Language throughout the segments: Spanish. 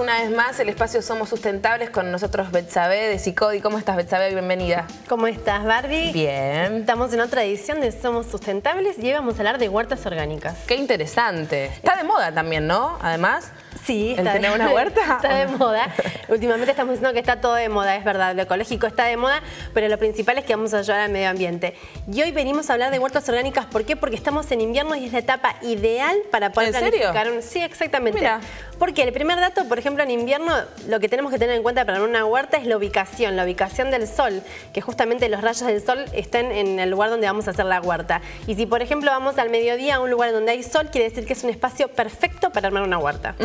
Una vez más, el espacio Somos Sustentables con nosotros Betsabe de Cicodi. ¿Cómo estás, Betsabe? Bienvenida. ¿Cómo estás, Barbie? Bien. Estamos en otra edición de Somos Sustentables y hoy vamos a hablar de huertas orgánicas. Qué interesante. Está de moda también, ¿no? Además, sí, ¿el tener una huerta? Está de moda. Últimamente estamos diciendo que está todo de moda, es verdad. Lo ecológico está de moda, pero lo principal es que vamos a ayudar al medio ambiente. Y hoy venimos a hablar de huertas orgánicas. ¿Por qué? Porque estamos en invierno y es la etapa ideal para poder planificar. ¿En serio? Sí, exactamente. Mira. Porque el primer dato, por ejemplo, en invierno, lo que tenemos que tener en cuenta para una huerta es la ubicación del sol, que justamente los rayos del sol estén en el lugar donde vamos a hacer la huerta. Y si, por ejemplo, vamos al mediodía a un lugar donde hay sol, quiere decir que es un espacio perfecto para armar una huerta.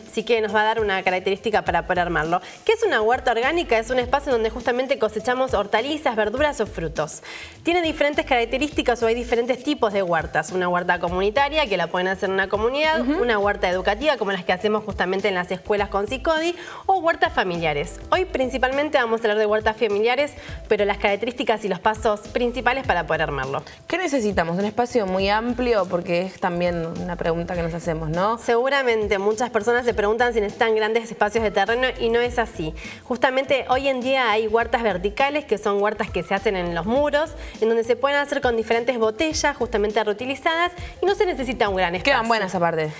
Así que nos va a dar una característica para poder armarlo. ¿Qué es una huerta orgánica? Es un espacio donde justamente cosechamos hortalizas, verduras o frutos. Tiene diferentes características o hay diferentes tipos de huertas. Una huerta comunitaria, que la pueden hacer en una comunidad, una huerta educativa, como las que hacemos justamente en las escuelas con Cicodi, o huertas familiares. Hoy principalmente vamos a hablar de huertas familiares, pero las características y los pasos principales para poder armarlo. ¿Qué necesitamos? ¿Un espacio muy amplio? Porque es también una pregunta que nos hacemos, ¿no? Seguramente muchas personas se preguntan si necesitan grandes espacios de terreno y no es así. Justamente hoy en día hay huertas verticales, que son huertas que se hacen en los muros, en donde se pueden hacer con diferentes botellas justamente reutilizadas y no se necesita un gran espacio. Quedan buenas aparte,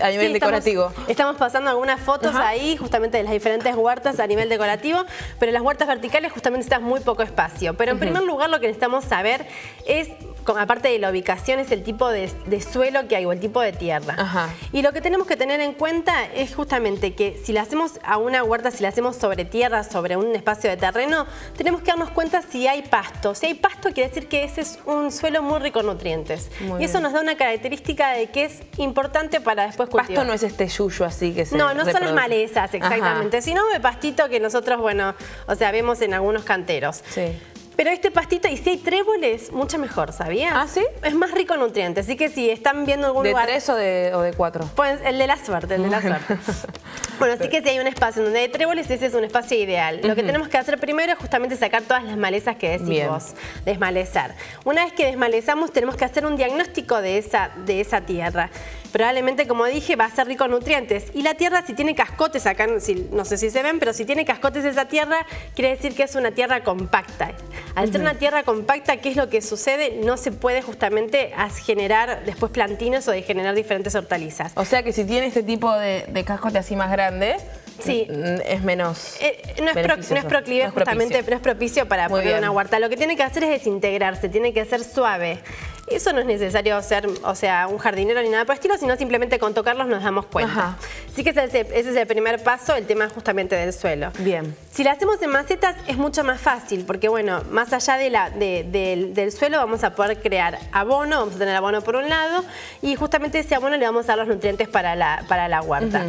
a nivel sí, decorativo. Estamos pasando algunas fotos ahí justamente de las diferentes huertas a nivel decorativo, pero las huertas verticales justamente necesitan muy poco espacio. Pero en primer lugar lo que necesitamos saber es, aparte de la ubicación, es el tipo de suelo que hay o el tipo de tierra. Y lo que tenemos que tener en cuenta es justamente que si la hacemos a una huerta, si la hacemos sobre tierra, sobre un espacio de terreno, tenemos que darnos cuenta si hay pasto. Si hay pasto quiere decir que ese es un suelo muy rico en nutrientes. Y eso nos da una característica de que es importante para después cultivar. Pasto no es este yuyo así que se No son reproduce. las malezas, exactamente, sino el pastito que nosotros, bueno, o sea, vemos en algunos canteros. Sí. Pero este pastito, y si hay tréboles, mucho mejor, ¿sabías? ¿Ah, sí? Es más rico en nutrientes, así que si están viendo algún lugar... ¿De 3 o de 4? Pues el de la suerte, el de la suerte. Bueno, así que si hay un espacio donde hay tréboles, ese es un espacio ideal. Lo que tenemos que hacer primero es justamente sacar todas las malezas que decís vos, desmalezar. Una vez que desmalezamos, tenemos que hacer un diagnóstico de esa tierra. Probablemente, como dije, va a ser rico en nutrientes. Y la tierra, si tiene cascotes, acá no sé si se ven, pero si tiene cascotes esa tierra, quiere decir que es una tierra compacta. Al ser una tierra compacta, ¿qué es lo que sucede? No se puede justamente generar después plantinos o de generar diferentes hortalizas. O sea que si tiene este tipo de cascote así más grande, sí, es menos no es proclive, justamente, no es propicio para poner una huerta. Lo que tiene que hacer es desintegrarse, tiene que ser suave. Eso no es necesario ser, o sea, un jardinero ni nada por el estilo, sino simplemente con tocarlos nos damos cuenta. Así que ese es el primer paso, el tema justamente del suelo. Bien. Si lo hacemos en macetas es mucho más fácil, porque bueno, más allá del suelo vamos a poder crear abono, vamos a tener abono por un lado, y justamente ese abono le vamos a dar los nutrientes para la huerta.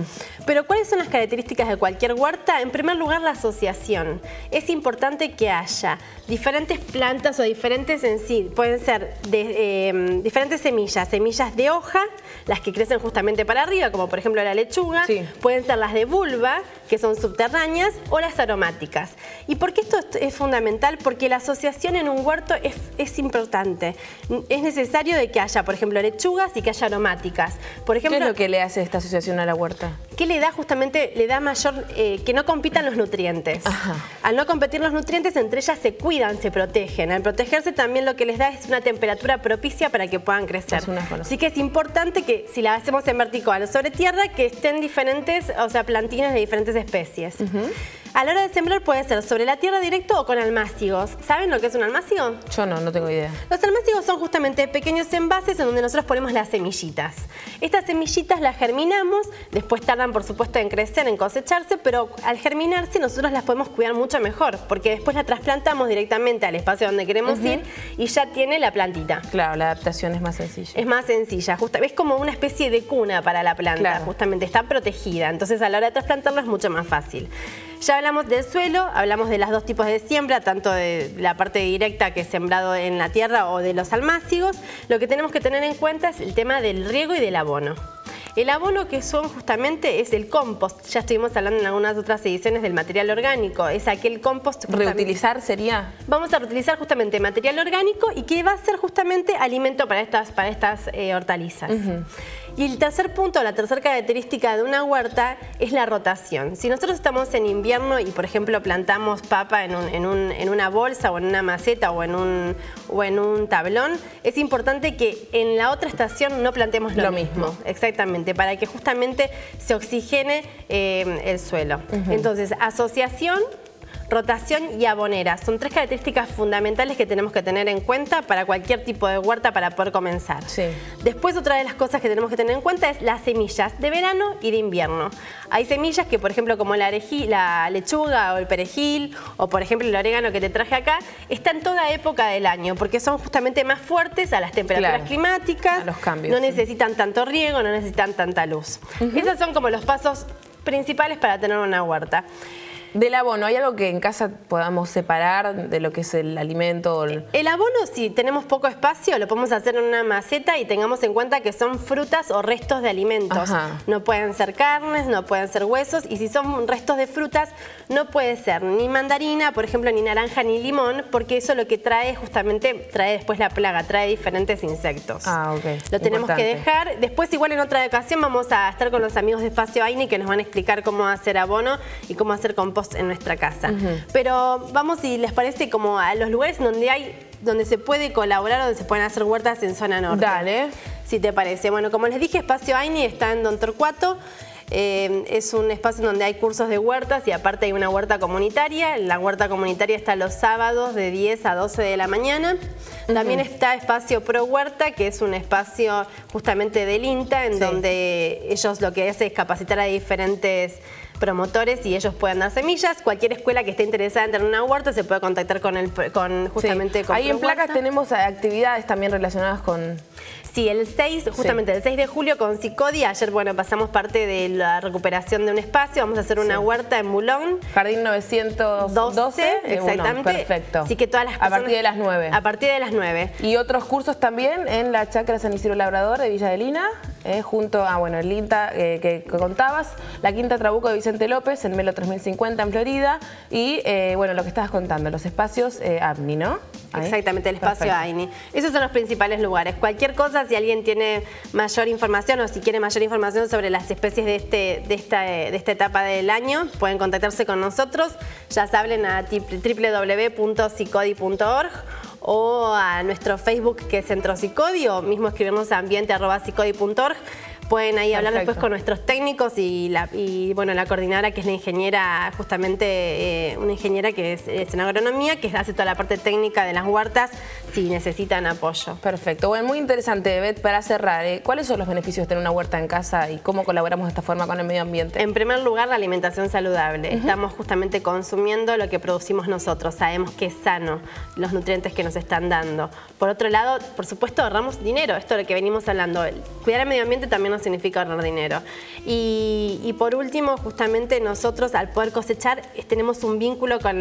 Pero ¿cuáles son las características de cualquier huerta? En primer lugar, la asociación. Es importante que haya diferentes plantas o diferentes en sí, pueden ser diferentes semillas de hoja, las que crecen justamente para arriba, como por ejemplo la lechuga, pueden ser las de vulva, que son subterráneas, o las aromáticas. ¿Y por qué esto es fundamental? Porque la asociación en un huerto es importante. Es necesario de que haya, por ejemplo, lechugas y que haya aromáticas. Por ejemplo, ¿qué es lo que le hace esta asociación a la huerta? ¿Qué le da? Justamente le da mayor, que no compitan los nutrientes. Al no competir los nutrientes, entre ellas se cuidan, se protegen. Al protegerse también lo que les da es una temperatura propicia para que puedan crecer. Así que es importante que si la hacemos en vertical o sobre tierra, que estén diferentes, o sea, plantines de diferentes especies. A la hora de sembrar puede ser sobre la tierra directo o con almácigos. ¿Saben lo que es un almácigo? Yo no tengo idea. Los almácigos son justamente pequeños envases en donde nosotros ponemos las semillitas. Estas semillitas las germinamos, después tardan por supuesto en crecer, en cosecharse, pero al germinarse nosotros las podemos cuidar mucho mejor, porque después la trasplantamos directamente al espacio donde queremos ir y ya tiene la plantita. Claro, la adaptación es más sencilla. Es más sencilla, es como una especie de cuna para la planta, justamente está protegida, entonces a la hora de trasplantarlo es mucho más fácil. Ya hablamos del suelo, hablamos de los dos tipos de siembra, tanto de la parte directa que es sembrado en la tierra o de los almácigos. Lo que tenemos que tener en cuenta es el tema del riego y del abono. El abono que son justamente es el compost. Ya estuvimos hablando en algunas otras ediciones del material orgánico. Es aquel compost... ¿Reutilizar sería? Vamos a reutilizar justamente material orgánico y que va a ser justamente alimento para estas hortalizas. Y el tercer punto, la tercera característica de una huerta es la rotación. Si nosotros estamos en invierno y, por ejemplo, plantamos papa en una bolsa o en una maceta o en un tablón, es importante que en la otra estación no plantemos lo mismo. Exactamente, para que justamente se oxigene el suelo. Entonces, asociación, rotación y abonera. Son tres características fundamentales que tenemos que tener en cuenta para cualquier tipo de huerta para poder comenzar. Sí. Después, otra de las cosas que tenemos que tener en cuenta es las semillas de verano y de invierno. Hay semillas que, por ejemplo, como la lechuga o el perejil o, por ejemplo, el orégano que te traje acá, están en toda época del año porque son justamente más fuertes a las temperaturas climáticas, a los cambios. No necesitan tanto riego, no necesitan tanta luz. Esos son como los pasos principales para tener una huerta. Del abono, ¿hay algo que en casa podamos separar de lo que es el alimento? El abono, si tenemos poco espacio, lo podemos hacer en una maceta y tengamos en cuenta que son frutas o restos de alimentos. No pueden ser carnes, no pueden ser huesos, y si son restos de frutas, no puede ser ni mandarina, por ejemplo, ni naranja, ni limón, porque eso lo que trae justamente, trae después la plaga, trae diferentes insectos. Lo tenemos que dejar. Después, igual en otra ocasión, vamos a estar con los amigos de Espacio Aini que nos van a explicar cómo hacer abono y cómo hacer compost en nuestra casa. Pero vamos, si les parece, como a los lugares donde se puede colaborar, donde se pueden hacer huertas en zona norte. Dale. Si te parece. Bueno, como les dije, Espacio Aini está en Don Torcuato. Es un espacio donde hay cursos de huertas y aparte hay una huerta comunitaria. La huerta comunitaria está los sábados de 10 a 12 de la mañana. También está Espacio Pro Huerta, que es un espacio justamente del INTA, en donde ellos lo que hacen es capacitar a diferentes promotores y ellos pueden dar semillas. Cualquier escuela que esté interesada en tener una huerta se puede contactar justamente con Ahí en Placas tenemos actividades también relacionadas con... Sí, el 6, justamente el 6 de julio con CICODI. Ayer, bueno, pasamos parte de la recuperación de un espacio. Vamos a hacer una huerta en Bulón. Jardín 912. Exactamente. Perfecto. Así que todas las personas, a partir de las 9. A partir de las 9. Y otros cursos también en la Chacra San Isidro Labrador de Villa Adelina, junto a, bueno, el INTA que contabas, la Quinta Trabuco de Vicente López, en Melo 3050 en Florida, y, bueno, lo que estabas contando, los espacios AMNI, ¿no? Ahí. Exactamente, el espacio AINI. Esos son los principales lugares. Cualquier cosa, si alguien tiene mayor información o si quiere mayor información sobre las especies de esta etapa del año, pueden contactarse con nosotros. Ya saben, a www.cicodi.org o a nuestro Facebook, que es Centro Cicodi, o mismo escribirnos a ambiente@cicodi.org. Pueden ahí hablar después con nuestros técnicos y bueno, la coordinadora, que es la ingeniera, justamente una ingeniera que es en agronomía, que hace toda la parte técnica de las huertas si necesitan apoyo. Perfecto. Bueno, muy interesante, Beth. Para cerrar, ¿cuáles son los beneficios de tener una huerta en casa y cómo colaboramos de esta forma con el medio ambiente? En primer lugar, la alimentación saludable. Estamos justamente consumiendo lo que producimos nosotros. Sabemos que es sano los nutrientes que nos están dando. Por otro lado, por supuesto, ahorramos dinero. Esto es lo que venimos hablando. Cuidar el medio ambiente también nos significa ahorrar dinero. Y por último, justamente nosotros, al poder cosechar, tenemos un vínculo con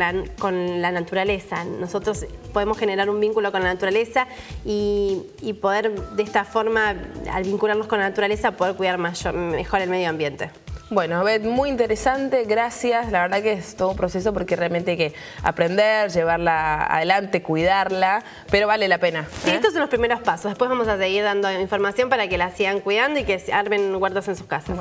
la naturaleza. Nosotros podemos generar un vínculo con la naturaleza y poder, de esta forma, al vincularnos con la naturaleza, poder cuidar mejor el medio ambiente. Bueno, Beth, muy interesante, gracias. La verdad que es todo un proceso porque realmente hay que aprender, llevarla adelante, cuidarla, pero vale la pena. Sí, estos son los primeros pasos. Después vamos a seguir dando información para que la sigan cuidando y que armen huertas en sus casas.